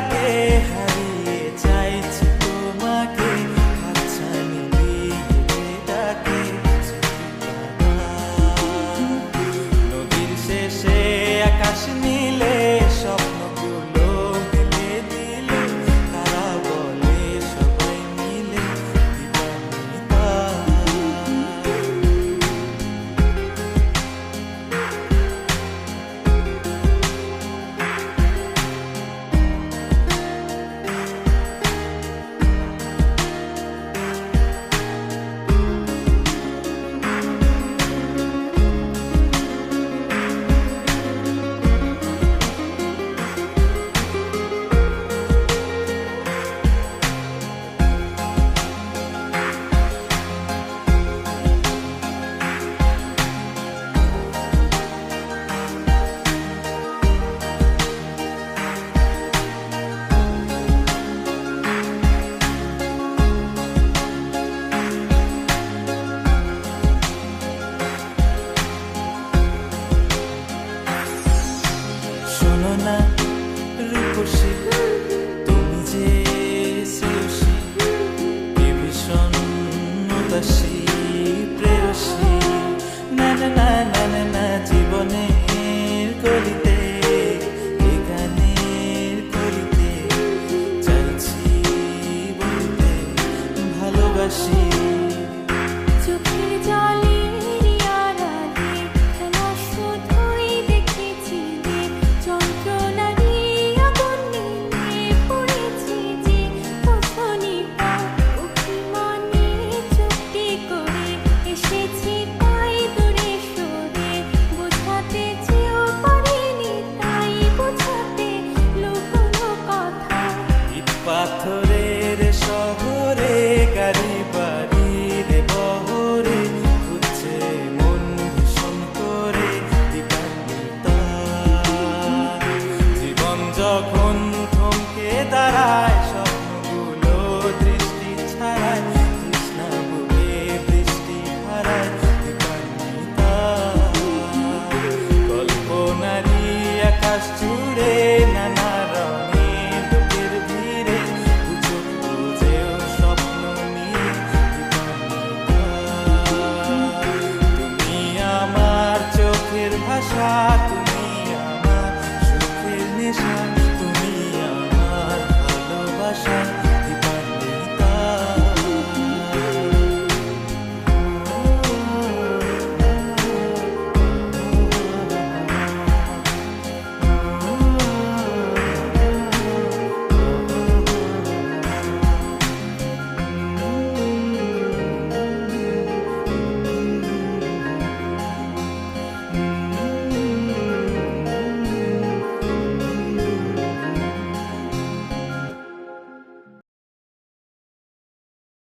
ডাকে হারিয়ে চাইছি তোমাকে, হাতছানি দিয়ে ডাকে নদীর শেষে আকাশ নীলে স্বপ্নগুলো দিলে দিলে, তারা বলে সবাই মিলে দিবানিতা। শোনো না রূপসী, তুমি যে শ্রেয়সী, কি ভীষণ উদাসী প্রেয়সী, না না না না না না, জীবনের কলিতে এ গানের কলিতে চাইছি বলতে ভালোবাসি। চোখের জলের আড়ালে খেলা শুধুই দেখেছি যে, যন্ত্রণারই আগুন নিয়ে পড়েছি যে, কখনিকা অভিমানে চুক্তি করে এসেছি তাই দূরে সরে, বোঝাতে চেয়েও পারিনি তাই বোঝাতে লুকোনো কথা। ইট পাথর